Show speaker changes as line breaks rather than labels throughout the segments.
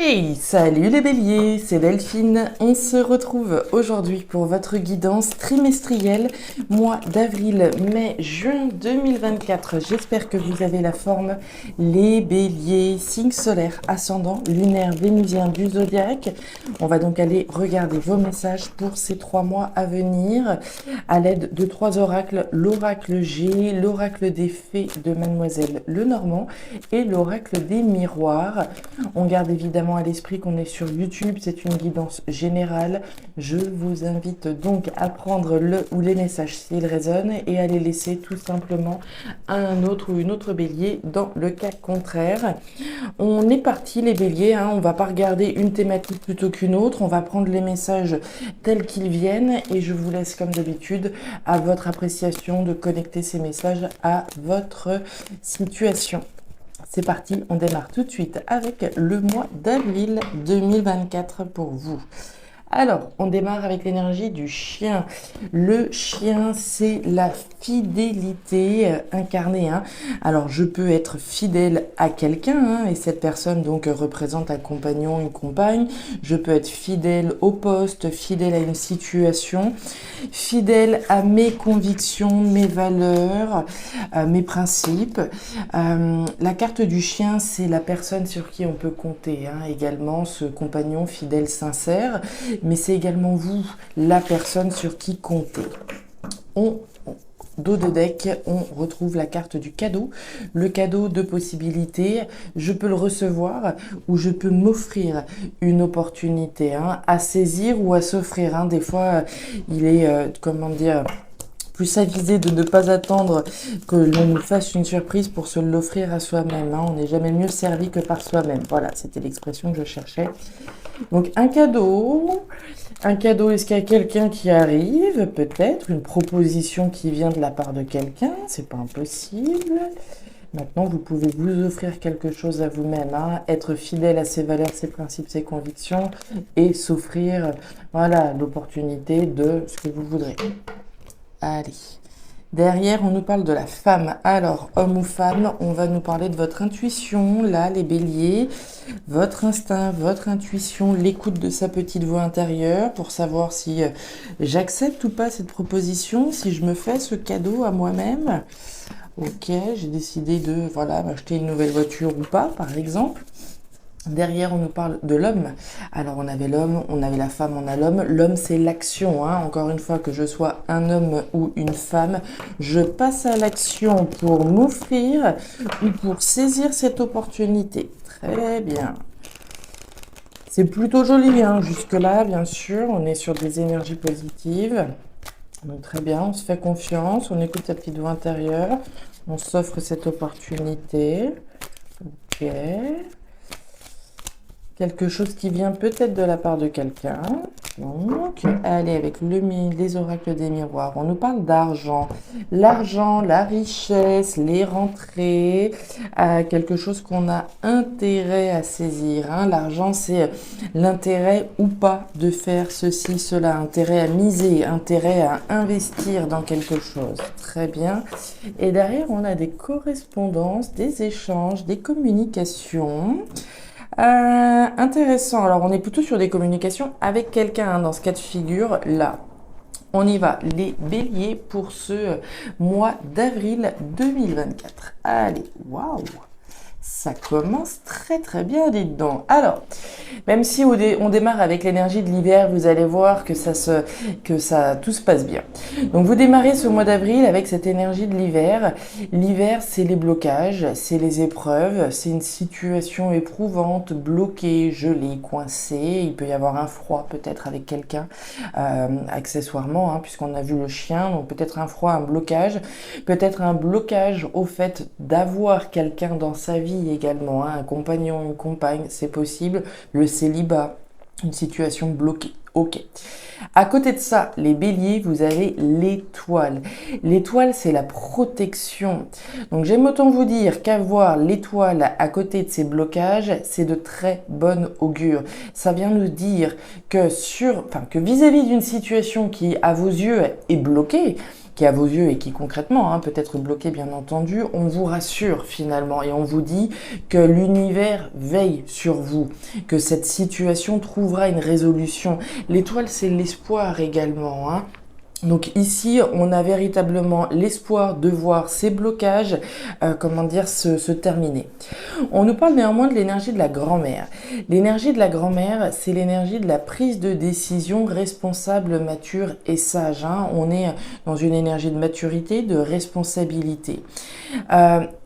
Hey, salut les béliers, c'est Delphine. On se retrouve aujourd'hui pour votre guidance trimestrielle, mois d'avril, mai, juin 2024. J'espère que vous avez la forme. Les béliers, signe solaire, ascendant, lunaire, vénusien du zodiaque. On va donc aller regarder vos messages pour ces 3 mois à venir à l'aide de 3 oracles, l'oracle G, l'oracle des fées de Mademoiselle Lenormand et l'oracle des miroirs. On garde évidemment à l'esprit qu'on est sur YouTube, c'est une guidance générale. Je vous invite donc à prendre le ou les messages s'ils résonnent et à les laisser tout simplement à un autre ou une autre bélier dans le cas contraire. On est parti les béliers, on va pas regarder une thématique plutôt qu'une autre, on va prendre les messages tels qu'ils viennent et je vous laisse comme d'habitude à votre appréciation de connecter ces messages à votre situation. C'est parti, on démarre tout de suite avec le mois d'avril 2024 pour vous. Alors, on démarre avec l'énergie du chien. Le chien, c'est la fidélité incarnée. Alors, je peux être fidèle à quelqu'un, et cette personne donc représente un compagnon, une compagne. Je peux être fidèle au poste, fidèle à une situation, fidèle à mes convictions, mes valeurs, mes principes. La carte du chien, c'est la personne sur qui on peut compter. Également, ce compagnon fidèle, sincère. Mais c'est également vous, la personne sur qui compter. Dos de deck, on retrouve la carte du cadeau. Le cadeau de possibilités, je peux le recevoir ou je peux m'offrir une opportunité à saisir ou à s'offrir. Des fois, il est, plus avisé de ne pas attendre que l'on nous fasse une surprise pour se l'offrir à soi-même. On n'est jamais mieux servi que par soi-même. Voilà, c'était l'expression que je cherchais. Donc un cadeau, est-ce qu'il y a quelqu'un qui arrive? Peut-être, une proposition qui vient de la part de quelqu'un, c'est pas impossible. Maintenant, vous pouvez vous offrir quelque chose à vous-même, être fidèle à ses valeurs, ses principes, ses convictions et s'offrir, l'opportunité de ce que vous voudrez. Allez. Derrière, on nous parle de la femme. Alors, homme ou femme, on va nous parler de votre intuition, là, les béliers, votre instinct, votre intuition, l'écoute de sa petite voix intérieure pour savoir si j'accepte ou pas cette proposition, si je me fais ce cadeau à moi-même. Ok, j'ai décidé de m'acheter une nouvelle voiture ou pas, par exemple. Derrière, on nous parle de l'homme. Alors, on avait l'homme, on avait la femme, on a l'homme. L'homme, c'est l'action. Encore une fois, que je sois un homme ou une femme, je passe à l'action pour m'offrir ou pour saisir cette opportunité. Très bien. C'est plutôt joli, jusque-là, bien sûr. On est sur des énergies positives. Donc, très bien, on se fait confiance, on écoute sa petite voix intérieure, on s'offre cette opportunité. Ok. Quelque chose qui vient peut-être de la part de quelqu'un. Donc, allez, avec les oracles des miroirs, on nous parle d'argent. L'argent, la richesse, les rentrées, quelque chose qu'on a intérêt à saisir. L'argent, c'est l'intérêt ou pas de faire ceci, cela. Intérêt à miser, intérêt à investir dans quelque chose. Très bien. Et derrière, on a des correspondances, des échanges, des communications. Intéressant. Alors, on est plutôt sur des communications avec quelqu'un dans ce cas de figure là. On y va, les béliers, pour ce mois d'avril 2024. Allez, waouh! Ça commence très très bien, dites donc. Alors, même si on démarre avec l'énergie de l'hiver, vous allez voir que tout se passe bien. Donc vous démarrez ce mois d'avril avec cette énergie de l'hiver. L'hiver, c'est les blocages, c'est les épreuves, c'est une situation éprouvante, bloquée, gelée, coincée. Il peut y avoir un froid peut-être avec quelqu'un, accessoirement, puisqu'on a vu le chien. Donc peut-être un froid, un blocage. Peut-être un blocage au fait d'avoir quelqu'un dans sa vie également, un compagnon, une compagne, c'est possible. Le célibat, une situation bloquée. Ok. À côté de ça, les béliers, vous avez l'étoile. L'étoile, c'est la protection. Donc, j'aime autant vous dire qu'avoir l'étoile à côté de ces blocages, c'est de très bonne augure. Ça vient nous dire que que vis-à-vis d'une situation qui, à vos yeux, est bloquée, qui à vos yeux et qui concrètement peut être bloqué bien entendu, on vous rassure finalement et on vous dit que l'univers veille sur vous, que cette situation trouvera une résolution. L'étoile, c'est l'espoir également, Donc ici, on a véritablement l'espoir de voir ces blocages, se terminer. On nous parle néanmoins de l'énergie de la grand-mère. L'énergie de la grand-mère, c'est l'énergie de la prise de décision responsable, mature et sage. On est dans une énergie de maturité, de responsabilité.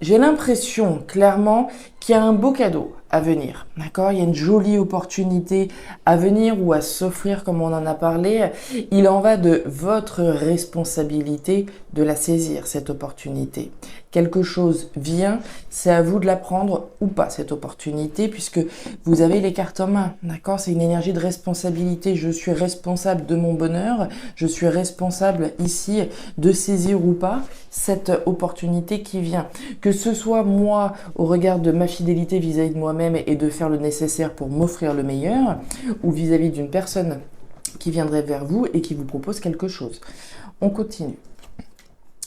J'ai l'impression, clairement, qu'il y a un beau cadeau à venir, d'accord? Il y a une jolie opportunité à venir ou à s'offrir comme on en a parlé. Il en va de votre responsabilité de la saisir, cette opportunité. Quelque chose vient, c'est à vous de la prendre ou pas, cette opportunité, puisque vous avez les cartes en main, d'accord? C'est une énergie de responsabilité. Je suis responsable de mon bonheur, je suis responsable ici de saisir ou pas cette opportunité qui vient. Que ce soit moi au regard de ma fidélité vis-à-vis de moi-même et de faire le nécessaire pour m'offrir le meilleur, ou vis-à-vis d'une personne qui viendrait vers vous et qui vous propose quelque chose. On continue.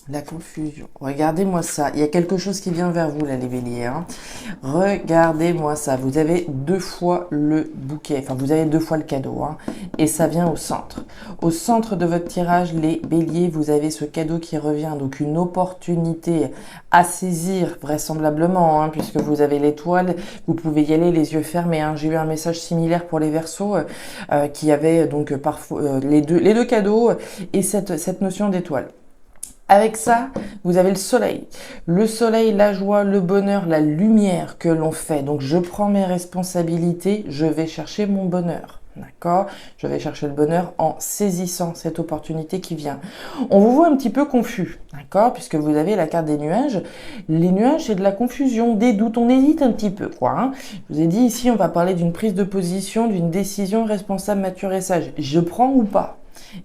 La confusion. Regardez-moi ça. Il y a quelque chose qui vient vers vous, là, les béliers. Regardez-moi ça. Vous avez 2 fois le bouquet. Enfin, vous avez 2 fois le cadeau. Et ça vient au centre. Au centre de votre tirage, les béliers, vous avez ce cadeau qui revient. Donc, une opportunité à saisir, vraisemblablement, puisque vous avez l'étoile. Vous pouvez y aller les yeux fermés. J'ai eu un message similaire pour les Verseaux qui avait donc parfois les deux cadeaux et cette notion d'étoile. Avec ça, vous avez le soleil. Le soleil, la joie, le bonheur, la lumière que l'on fait. Donc, je prends mes responsabilités, je vais chercher mon bonheur. D'accord? Je vais chercher le bonheur en saisissant cette opportunité qui vient. On vous voit un petit peu confus, d'accord? Puisque vous avez la carte des nuages. Les nuages, c'est de la confusion, des doutes. On hésite un petit peu, quoi. Je vous ai dit ici, on va parler d'une prise de position, d'une décision responsable, mature et sage. Je prends ou pas?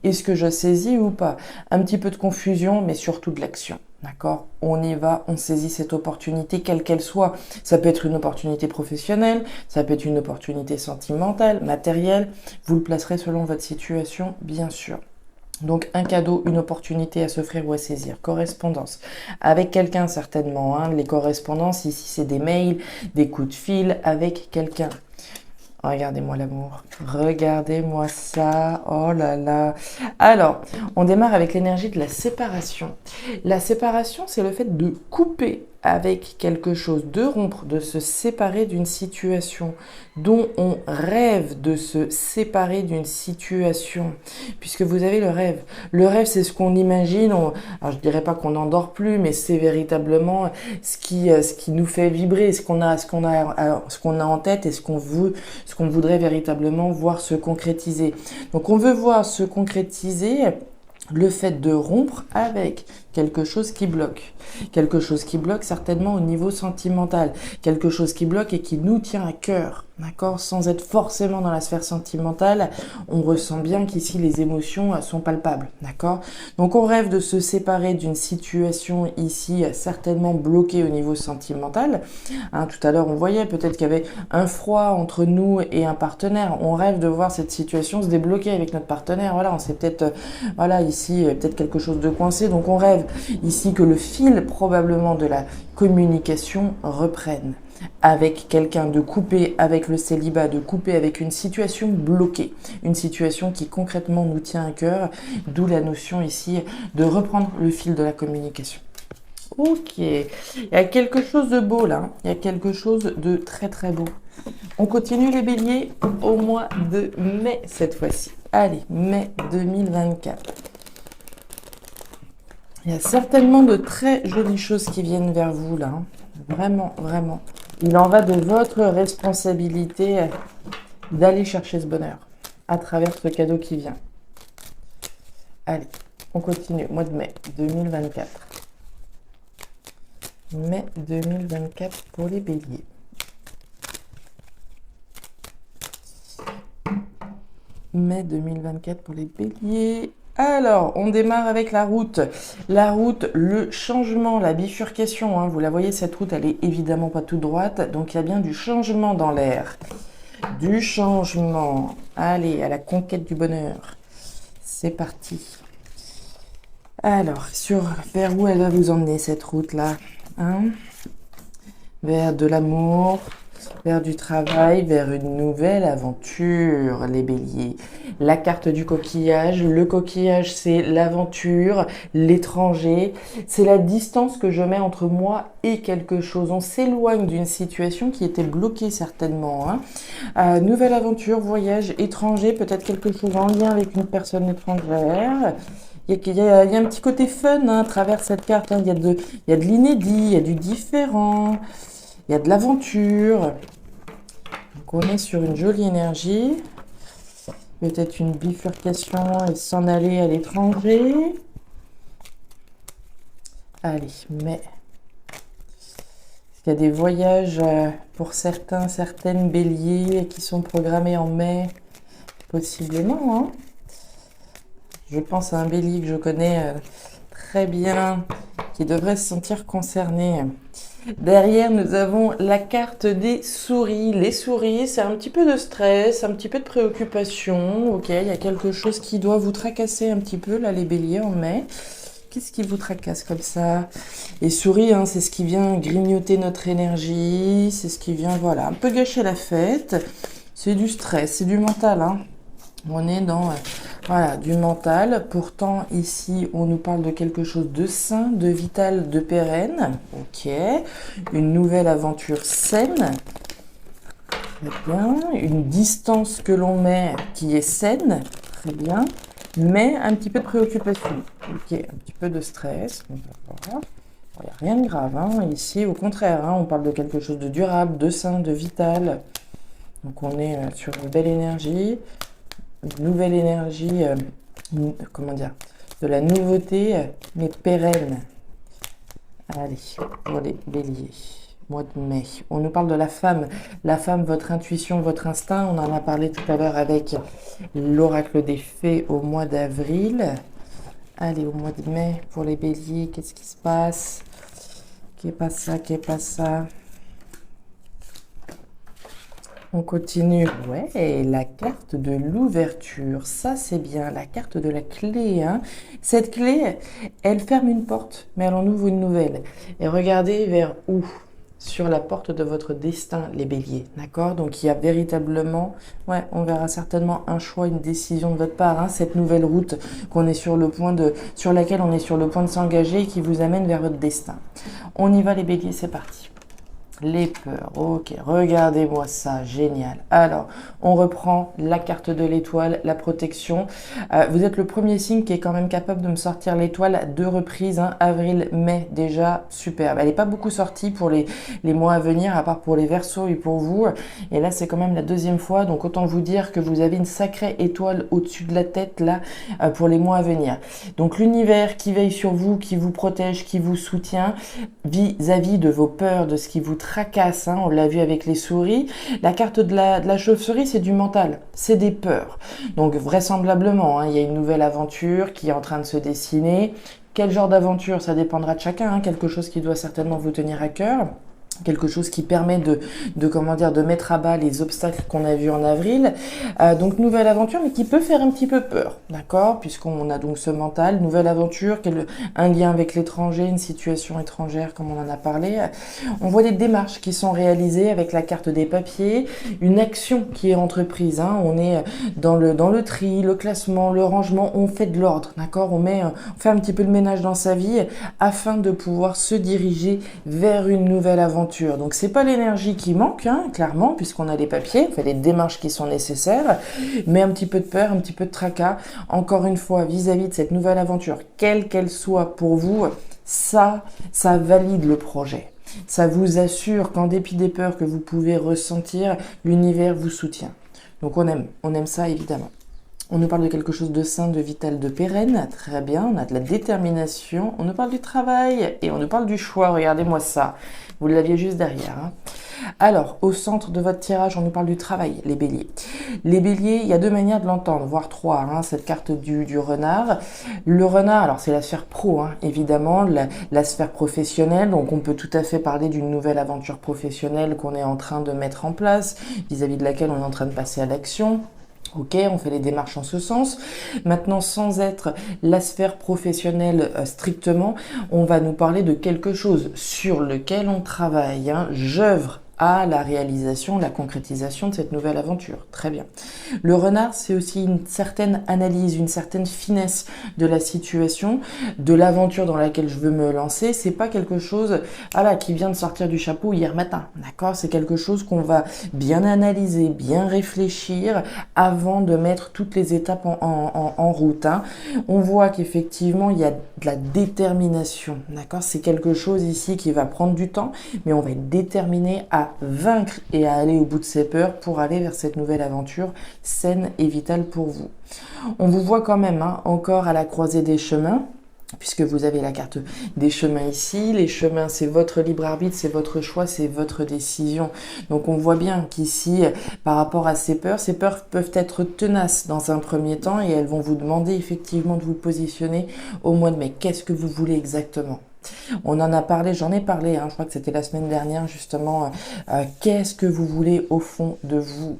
Est-ce que je saisis ou pas? Un petit peu de confusion, mais surtout de l'action. D'accord? On y va, on saisit cette opportunité, quelle qu'elle soit. Ça peut être une opportunité professionnelle, ça peut être une opportunité sentimentale, matérielle. Vous le placerez selon votre situation, bien sûr. Donc un cadeau, une opportunité à s'offrir ou à saisir. Correspondance. Avec quelqu'un certainement. Les correspondances, ici c'est des mails, des coups de fil avec quelqu'un. Regardez-moi l'amour, regardez-moi ça, oh là là. Alors, on démarre avec l'énergie de la séparation. La séparation, c'est le fait de couper avec quelque chose, de rompre, de se séparer d'une situation dont on rêve de se séparer d'une situation, puisque vous avez le rêve. Le rêve, c'est ce qu'on imagine, alors je dirais pas qu'on n'endort plus, mais c'est véritablement ce qui nous fait vibrer, ce qu'on a en tête et ce qu'on voudrait véritablement voir se concrétiser. Donc on veut voir se concrétiser le fait de rompre avec quelque chose qui bloque. Quelque chose qui bloque certainement au niveau sentimental. Quelque chose qui bloque et qui nous tient à cœur. D'accord? Sans être forcément dans la sphère sentimentale, on ressent bien qu'ici les émotions sont palpables. D'accord? Donc on rêve de se séparer d'une situation ici certainement bloquée au niveau sentimental. Tout à l'heure on voyait peut-être qu'il y avait un froid entre nous et un partenaire. On rêve de voir cette situation se débloquer avec notre partenaire. Voilà, on sait peut-être, ici peut-être quelque chose de coincé. Donc on rêve ici que le fil probablement de la communication reprenne avec quelqu'un, de couper avec le célibat, de couper avec une situation bloquée, une situation qui concrètement nous tient à cœur, d'où la notion ici de reprendre le fil de la communication. Ok, il y a quelque chose de beau là, il y a quelque chose de très très beau. On continue les béliers au mois de mai cette fois-ci. Allez, mai 2024. Il y a certainement de très jolies choses qui viennent vers vous là. Vraiment, vraiment. Il en va de votre responsabilité d'aller chercher ce bonheur à travers ce cadeau qui vient. Allez, on continue. Mois de mai 2024. Mai 2024 pour les béliers. Mai 2024 pour les béliers. Alors, on démarre avec la route. La route, le changement, la bifurcation. Vous la voyez, cette route, elle est évidemment pas toute droite. Donc, il y a bien du changement dans l'air. Du changement. Allez, à la conquête du bonheur. C'est parti. Alors, vers où elle va vous emmener cette route-là, hein? Vers de l'amour, vers du travail, vers une nouvelle aventure, les béliers. La carte du coquillage, le coquillage c'est l'aventure, l'étranger, c'est la distance que je mets entre moi et quelque chose. On s'éloigne d'une situation qui était bloquée certainement, hein. Nouvelle aventure, voyage, étranger, peut-être quelque chose en lien avec une personne étrangère. Il y a un petit côté fun, hein, à travers cette carte, hein. Il y a de l'inédit, il y a du différent, il y a de l'aventure. Donc on est sur une jolie énergie. Peut-être une bifurcation et s'en aller à l'étranger. Allez, mais il y a des voyages pour certains, certaines béliers qui sont programmés en mai, possiblement, hein. Je pense à un bélier que je connais très bien, qui devrait se sentir concerné. Derrière, nous avons la carte des souris. Les souris, c'est un petit peu de stress, un petit peu de préoccupation. Ok, il y a quelque chose qui doit vous tracasser un petit peu, là, les béliers en mai. Qu'est-ce qui vous tracasse comme ça? Les souris, hein, c'est ce qui vient grignoter notre énergie, c'est ce qui vient, voilà, un peu gâcher la fête. C'est du stress, c'est du mental, hein. On est dans voilà, du mental. Pourtant, ici, on nous parle de quelque chose de sain, de vital, de pérenne. Ok. Une nouvelle aventure saine. Très bien. Une distance que l'on met qui est saine. Très bien. Mais un petit peu de préoccupation. Ok. Un petit peu de stress. On va voir. Il n'y a rien de grave, hein. Ici, au contraire, hein, on parle de quelque chose de durable, de sain, de vital. Donc, on est sur une belle énergie. Une nouvelle énergie, comment dire, de la nouveauté, mais pérenne. Allez, pour les béliers, mois de mai. On nous parle de la femme, votre intuition, votre instinct. On en a parlé tout à l'heure avec l'oracle des fées au mois d'avril. Allez, au mois de mai, pour les béliers, qu'est-ce qui se passe? Qu'est pas ça, qu'est pas ça? On continue. Ouais, la carte de l'ouverture. Ça, c'est bien. La carte de la clé, hein. Cette clé, elle ferme une porte, mais elle en ouvre une nouvelle. Et regardez vers où? Sur la porte de votre destin, les béliers. D'accord? Donc, il y a véritablement, ouais, on verra certainement un choix, une décision de votre part, hein, cette nouvelle route qu'on est sur laquelle on est sur le point de s'engager et qui vous amène vers votre destin. On y va, les béliers, c'est parti. Les peurs, ok, regardez-moi ça, génial. Alors, on reprend la carte de l'étoile, la protection. Vous êtes le premier signe qui est quand même capable de me sortir l'étoile à 2 reprises, hein, avril, mai, déjà, superbe. Elle n'est pas beaucoup sortie pour les mois à venir, à part pour les Verseaux et pour vous. Et là, c'est quand même la 2e fois, donc autant vous dire que vous avez une sacrée étoile au-dessus de la tête, là, pour les mois à venir. Donc, l'univers qui veille sur vous, qui vous protège, qui vous soutient, vis-à-vis de vos peurs, de ce qui vous tracasse, hein, on l'a vu avec les souris. La carte de la chauve-souris, c'est du mental, c'est des peurs. Donc vraisemblablement, hein, il y a une nouvelle aventure qui est en train de se dessiner. Quel genre d'aventure? Ça dépendra de chacun, hein, quelque chose qui doit certainement vous tenir à cœur. Quelque chose qui permet de mettre à bas les obstacles qu'on a vus en avril. Donc, nouvelle aventure, mais qui peut faire un petit peu peur, d'accord? Puisqu'on a donc ce mental, nouvelle aventure, un lien avec l'étranger, une situation étrangère, comme on en a parlé. On voit des démarches qui sont réalisées avec la carte des papiers, une action qui est entreprise, hein. On est dans le tri, le classement, le rangement, on fait de l'ordre, d'accord? On fait un petit peu de ménage dans sa vie afin de pouvoir se diriger vers une nouvelle aventure. Donc c'est pas l'énergie qui manque, hein, clairement, puisqu'on a les papiers, on fait les démarches qui sont nécessaires, mais un petit peu de peur, un petit peu de tracas, encore une fois, vis-à-vis de cette nouvelle aventure, quelle qu'elle soit pour vous, ça valide le projet. Ça vous assure qu'en dépit des peurs que vous pouvez ressentir, l'univers vous soutient. Donc on aime ça évidemment. On nous parle de quelque chose de sain, de vital, de pérenne. Très bien, on a de la détermination. On nous parle du travail et on nous parle du choix. Regardez-moi ça. Vous l'aviez juste derrière, hein. Alors, au centre de votre tirage, on nous parle du travail, les béliers. Les béliers, il y a 2 manières de l'entendre, voire 3, hein, cette carte du renard. Le renard, alors c'est la sphère pro, hein, évidemment, la sphère professionnelle. Donc, on peut tout à fait parler d'une nouvelle aventure professionnelle qu'on est en train de mettre en place, vis-à-vis de laquelle on est en train de passer à l'action. Ok, on fait les démarches en ce sens. Maintenant, sans être la sphère professionnelle strictement, on va nous parler de quelque chose sur lequel on travaille. Hein. J'œuvre à la réalisation, la concrétisation de cette nouvelle aventure. Très bien. Le renard, c'est aussi une certaine analyse, une certaine finesse de la situation, de l'aventure dans laquelle je veux me lancer. C'est pas quelque chose qui vient de sortir du chapeau hier matin. D'accord? C'est quelque chose qu'on va bien analyser, bien réfléchir avant de mettre toutes les étapes en route. Hein. On voit qu'effectivement, il y a de la détermination. D'accord? C'est quelque chose ici qui va prendre du temps, mais on va être déterminé à vaincre et à aller au bout de ses peurs pour aller vers cette nouvelle aventure saine et vitale pour vous. On vous voit quand même encore à la croisée des chemins, puisque vous avez la carte des chemins ici. Les chemins, c'est votre libre arbitre, c'est votre choix, c'est votre décision. Donc on voit bien qu'ici, par rapport à ces peurs peuvent être tenaces dans un premier temps et elles vont vous demander effectivement de vous positionner au mois de mai. Qu'est-ce que vous voulez exactement ? On en a parlé, j'en ai parlé, je crois que c'était la semaine dernière justement, qu'est-ce que vous voulez au fond de vous ?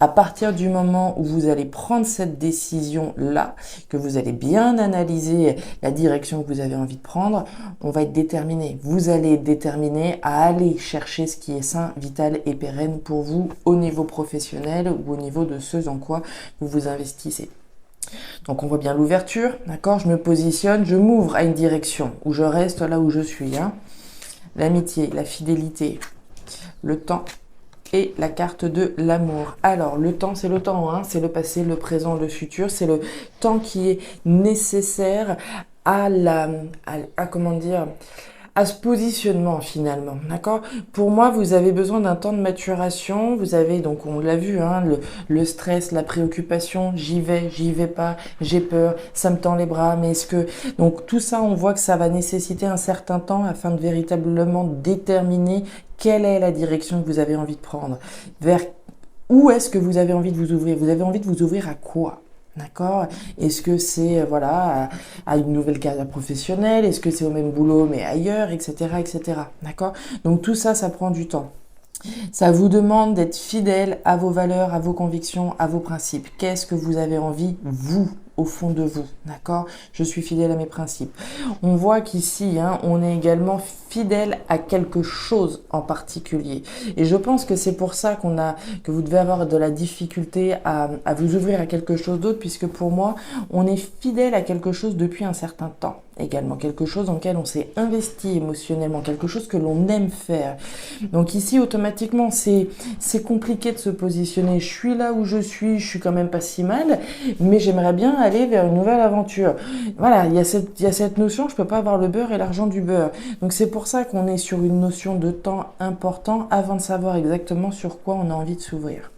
À partir du moment où vous allez prendre cette décision-là, que vous allez bien analyser la direction que vous avez envie de prendre, on va être déterminé. Vous allez être déterminé à aller chercher ce qui est sain, vital et pérenne pour vous au niveau professionnel ou au niveau de ce en quoi vous vous investissez. Donc on voit bien l'ouverture, d'accord? Je me positionne, je m'ouvre à une direction où je reste là où je suis. Hein. L'amitié, la fidélité, le temps et la carte de l'amour. Alors le temps, c'est le temps, c'est le passé, le présent, le futur. C'est le temps qui est nécessaire à ce positionnement finalement, d'accord? Pour moi, vous avez besoin d'un temps de maturation. Vous avez, donc on l'a vu, le stress, la préoccupation, j'y vais pas, j'ai peur, ça me tend les bras, mais est-ce que... Donc tout ça, on voit que ça va nécessiter un certain temps afin de véritablement déterminer quelle est la direction que vous avez envie de prendre. Vers où est-ce que vous avez envie de vous ouvrir? Vous avez envie de vous ouvrir à quoi? D'accord? Est-ce que c'est à une nouvelle carrière professionnelle? Est-ce que c'est au même boulot mais ailleurs, etc., etc. D'accord? Donc tout ça, ça prend du temps. Ça vous demande d'être fidèle à vos valeurs, à vos convictions, à vos principes. Qu'est-ce que vous avez envie, vous, au fond de vous? D'accord? Je suis fidèle à mes principes. On voit qu'ici, on est également fidèle à quelque chose en particulier. Et je pense que c'est pour ça que vous devez avoir de la difficulté à vous ouvrir à quelque chose d'autre, puisque pour moi, on est fidèle à quelque chose depuis un certain temps. Également quelque chose dans lequel on s'est investi émotionnellement, quelque chose que l'on aime faire. Donc ici, automatiquement, c'est compliqué de se positionner. Je suis là où je suis quand même pas si mal, mais j'aimerais bien aller vers une nouvelle aventure. Voilà, il y a cette notion, je peux pas avoir le beurre et l'argent du beurre. Donc c'est pour ça qu'on est sur une notion de temps important avant de savoir exactement sur quoi on a envie de s'ouvrir.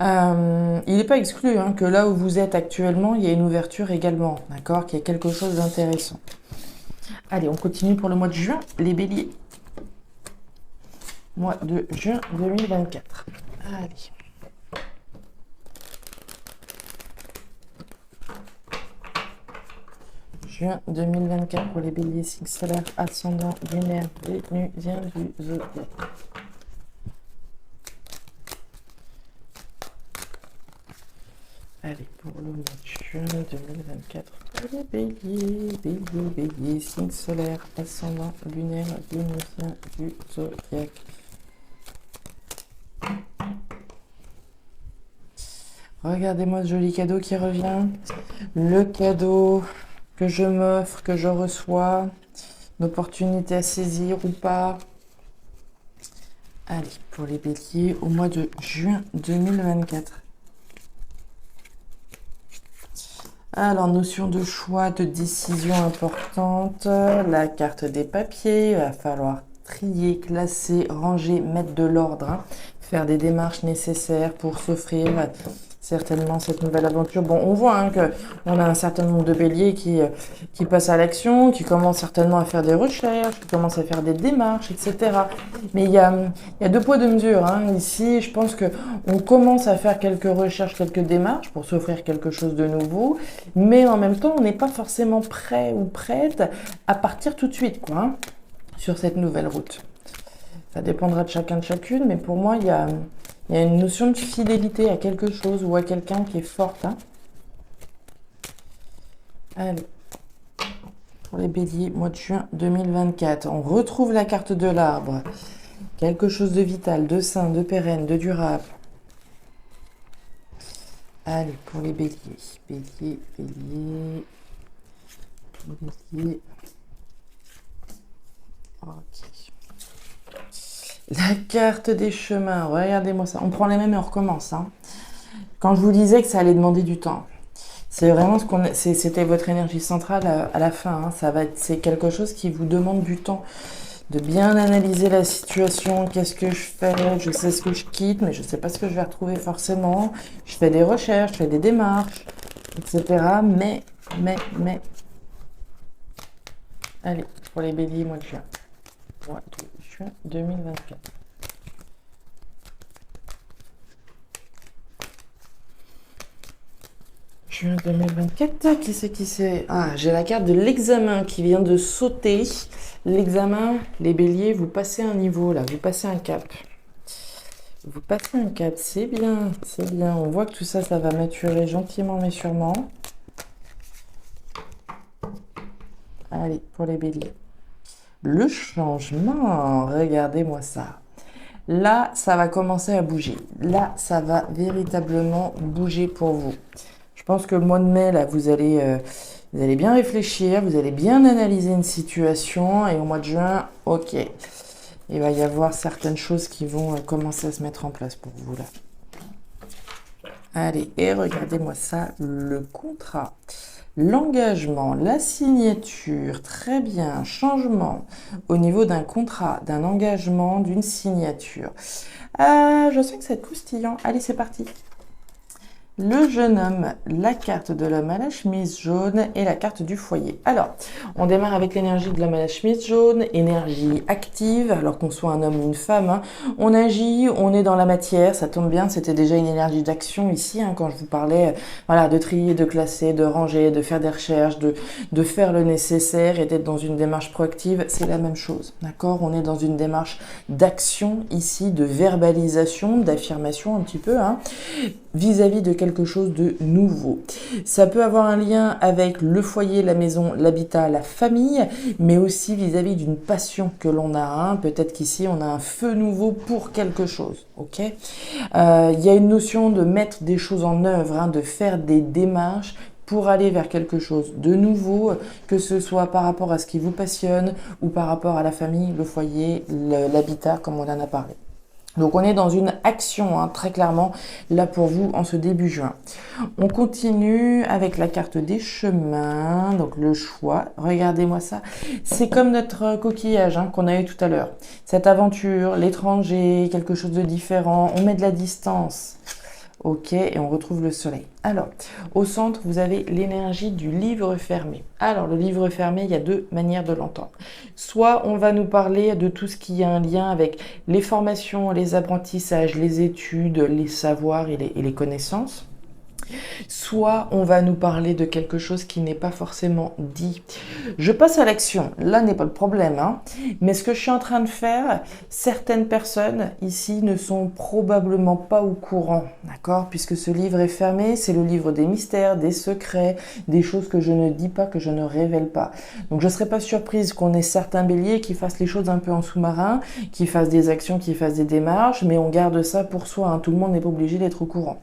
Il n'est pas exclu que là où vous êtes actuellement, il y a une ouverture également, d'accord, qu'il y a quelque chose d'intéressant. Allez, on continue pour le mois de juin, les béliers. Mois de juin 2024. Allez. Juin 2024 pour les béliers, signe solaire, ascendant, lunaire, vénusien du zodiaque. Allez, pour le mois de juin 2024, pour les béliers, signe solaire, ascendant, lunaire, vénusien du zodiaque. Regardez-moi ce joli cadeau qui revient. Le cadeau que je m'offre, que je reçois, une opportunité à saisir ou pas. Allez, pour les béliers, au mois de juin 2024. Alors, notion de choix, de décision importante, la carte des papiers, il va falloir trier, classer, ranger, mettre de l'ordre, faire des démarches nécessaires pour s'offrir certainement cette nouvelle aventure. Bon, on voit qu'on a un certain nombre de béliers qui passent à l'action, qui commencent certainement à faire des recherches, qui commencent à faire des démarches, etc. Mais il y a deux poids, deux mesures. Ici, je pense qu'on commence à faire quelques recherches, quelques démarches pour s'offrir quelque chose de nouveau, mais en même temps, on n'est pas forcément prêt ou prête à partir tout de suite, sur cette nouvelle route. Ça dépendra de chacun de chacune, mais pour moi, il y a Il y a une notion de fidélité à quelque chose ou à quelqu'un qui est forte. Hein. Allez, pour les béliers, mois de juin 2024. On retrouve la carte de l'arbre. Quelque chose de vital, de sain, de pérenne, de durable. Allez, pour les béliers. Bélier, bélier. Bélier. Ok. La carte des chemins. Regardez-moi ça. On prend les mêmes et on recommence. Hein. Quand je vous disais que ça allait demander du temps. C'est vraiment ce qu'on, c'était votre énergie centrale à la fin. Hein. C'est quelque chose qui vous demande du temps. De bien analyser la situation, qu'est-ce que je fais, je sais ce que je quitte, mais je ne sais pas ce que je vais retrouver forcément. Je fais des recherches, je fais des démarches, etc. Mais. Allez, pour les béliers, mois de juin. Mois de juin 2024. Juin 2024, qui c'est? Ah, j'ai la carte de l'examen qui vient de sauter. L'examen, les béliers, vous passez un niveau là, vous passez un cap. Vous passez un cap, c'est bien, c'est bien. On voit que tout ça, ça va maturer gentiment mais sûrement. Allez, pour les béliers. Le changement, regardez-moi ça. Là, ça va commencer à bouger. Là, ça va véritablement bouger pour vous. Je pense que le mois de mai, là, vous allez bien réfléchir, vous allez bien analyser une situation. Et au mois de juin, ok, il va y avoir certaines choses qui vont commencer à se mettre en place pour vous, là. Allez, et regardez-moi ça, le contrat. L'engagement, la signature, très bien, changement au niveau d'un contrat, d'un engagement, d'une signature. Je sais que c'est croustillant. Allez, c'est parti. Le jeune homme, la carte de l'homme à la chemise jaune et la carte du foyer. Alors, on démarre avec l'énergie de l'homme à la chemise jaune, énergie active, alors qu'on soit un homme ou une femme. Hein. On agit, on est dans la matière, ça tombe bien, c'était déjà une énergie d'action ici, hein, quand je vous parlais voilà, de trier, de classer, de ranger, de faire des recherches, de faire le nécessaire et d'être dans une démarche proactive, c'est la même chose. D'accord ? On est dans une démarche d'action ici, de verbalisation, d'affirmation un petit peu, hein, vis-à-vis de quelque chose de nouveau. Ça peut avoir un lien avec le foyer, la maison, l'habitat, la famille, mais aussi vis-à-vis d'une passion que l'on a. Hein. Peut-être qu'ici, on a un feu nouveau pour quelque chose. Ok. Il y a une notion de mettre des choses en œuvre, hein, de faire des démarches pour aller vers quelque chose de nouveau, que ce soit par rapport à ce qui vous passionne ou par rapport à la famille, le foyer, l'habitat, comme on en a parlé. Donc on est dans une action, hein, très clairement, là pour vous en ce début juin. On continue avec la carte des chemins, donc le choix. Regardez-moi ça. C'est comme notre coquillage, hein, qu'on a eu tout à l'heure. Cette aventure, l'étranger, quelque chose de différent, on met de la distance. Ok, et on retrouve le soleil. Alors, au centre, vous avez l'énergie du livre fermé. Alors, le livre fermé, il y a deux manières de l'entendre. Soit on va nous parler de tout ce qui a un lien avec les formations, les apprentissages, les études, les savoirs et les connaissances. Soit on va nous parler de quelque chose qui n'est pas forcément dit. Je passe à l'action, là n'est pas le problème, hein. Mais ce que je suis en train de faire, certaines personnes ici ne sont probablement pas au courant, d'accord? Puisque ce livre est fermé, c'est le livre des mystères, des secrets, des choses que je ne dis pas, que je ne révèle pas. Donc je ne serais pas surprise qu'on ait certains béliers qui fassent les choses un peu en sous-marin, qui fassent des actions, qui fassent des démarches, mais on garde ça pour soi, hein. Tout le monde n'est pas obligé d'être au courant.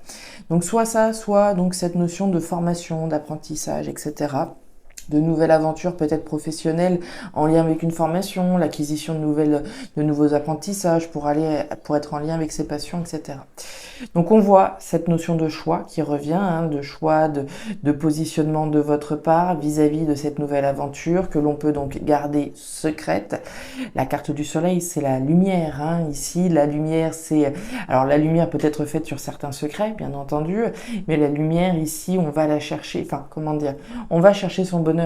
Donc soit ça, soit donc cette notion de formation, d'apprentissage, etc. De nouvelles aventures peut-être professionnelles en lien avec une formation, l'acquisition de nouveaux apprentissages pour être en lien avec ses passions, etc. Donc on voit cette notion de choix qui revient, hein, de choix, de positionnement de votre part vis-à-vis de cette nouvelle aventure que l'on peut donc garder secrète. La carte du soleil, c'est la lumière, hein. Ici, la lumière, alors la lumière peut être faite sur certains secrets, bien entendu, mais la lumière ici, on va la chercher, on va chercher son bonheur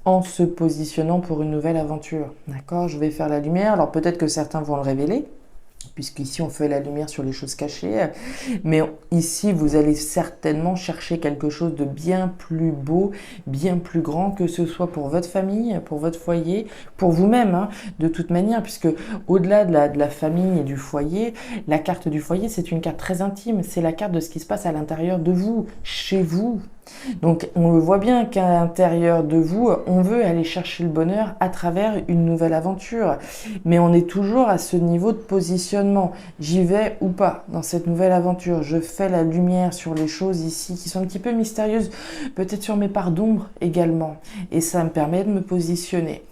en se positionnant pour une nouvelle aventure. D'accord ? Je vais faire la lumière. Alors peut-être que certains vont le révéler. puisqu'ici on fait la lumière sur les choses cachées, mais ici vous allez certainement chercher quelque chose de bien plus beau, bien plus grand, que ce soit pour votre famille, pour votre foyer, pour vous-même, hein, de toute manière, puisque au-delà de la famille et du foyer, la carte du foyer, c'est une carte très intime, c'est la carte de ce qui se passe à l'intérieur de vous, chez vous. Donc on le voit bien qu'à l'intérieur de vous, on veut aller chercher le bonheur à travers une nouvelle aventure. Mais on est toujours à ce niveau de positionnement. J'y vais ou pas dans cette nouvelle aventure. Je fais la lumière sur les choses ici qui sont un petit peu mystérieuses, peut-être sur mes parts d'ombre également. Et ça me permet de me positionner.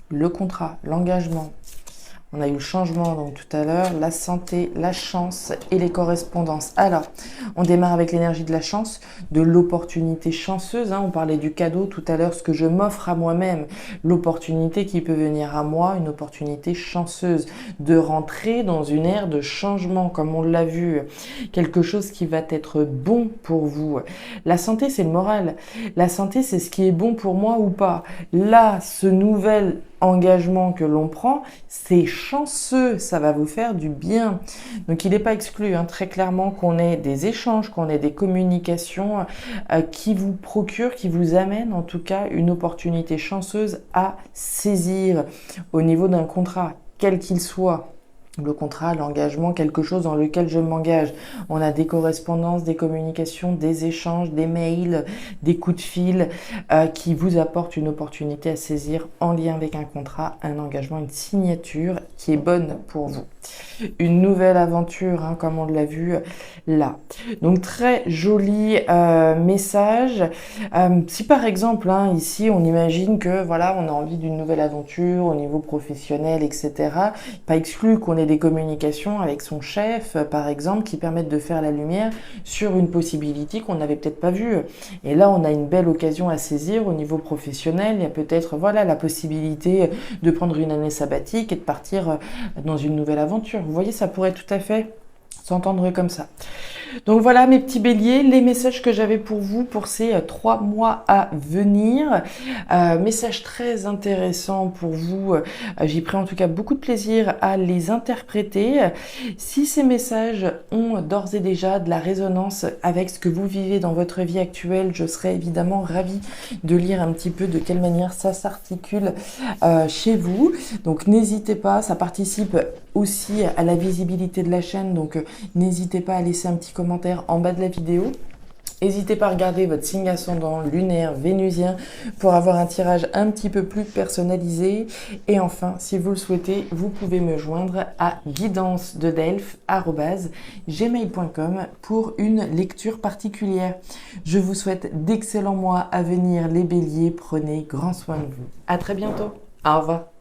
Le contrat, l'engagement. On a eu le changement donc tout à l'heure, la santé, la chance et les correspondances. Alors, on démarre avec l'énergie de la chance, de l'opportunité chanceuse. Hein. On parlait du cadeau tout à l'heure, ce que je m'offre à moi-même. L'opportunité qui peut venir à moi, une opportunité chanceuse de rentrer dans une ère de changement, comme on l'a vu. Quelque chose qui va être bon pour vous. La santé, c'est le moral. La santé, c'est ce qui est bon pour moi ou pas. Là, ce nouvel engagement que l'on prend, c'est chanceux, ça va vous faire du bien. Donc il n'est pas exclu, hein, très clairement, qu'on ait des échanges, qu'on ait des communications qui vous procurent, qui vous amènent en tout cas une opportunité chanceuse à saisir au niveau d'un contrat, quel qu'il soit. Le contrat, l'engagement, quelque chose dans lequel je m'engage. On a des correspondances, des communications, des échanges, des mails, des coups de fil qui vous apportent une opportunité à saisir en lien avec un contrat, un engagement, une signature qui est bonne pour vous. Une nouvelle aventure, hein, comme on l'a vu là. Donc très joli message. Si par exemple, hein, ici, on imagine que voilà, on a envie d'une nouvelle aventure au niveau professionnel, etc. Pas exclu qu'on ait des communications avec son chef, par exemple, qui permettent de faire la lumière sur une possibilité qu'on n'avait peut-être pas vue. Et là, on a une belle occasion à saisir au niveau professionnel. Il y a peut-être voilà, la possibilité de prendre une année sabbatique et de partir dans une nouvelle aventure. Vous voyez, ça pourrait tout à fait s'entendre comme ça. Donc voilà mes petits béliers, les messages que j'avais pour vous pour ces 3 mois à venir. Messages très intéressants pour vous. J'ai pris en tout cas beaucoup de plaisir à les interpréter. Si ces messages ont d'ores et déjà de la résonance avec ce que vous vivez dans votre vie actuelle, je serais évidemment ravie de lire un petit peu de quelle manière ça s'articule chez vous. Donc n'hésitez pas, ça participe aussi à la visibilité de la chaîne, donc n'hésitez pas à laisser un petit commentaire en bas de la vidéo. N'hésitez pas à regarder votre signe ascendant lunaire, vénusien pour avoir un tirage un petit peu plus personnalisé. Et enfin, si vous le souhaitez, vous pouvez me joindre à guidancededelphes@gmail.com pour une lecture particulière. Je vous souhaite d'excellents mois à venir les béliers. Prenez grand soin de vous. À très bientôt. Au revoir.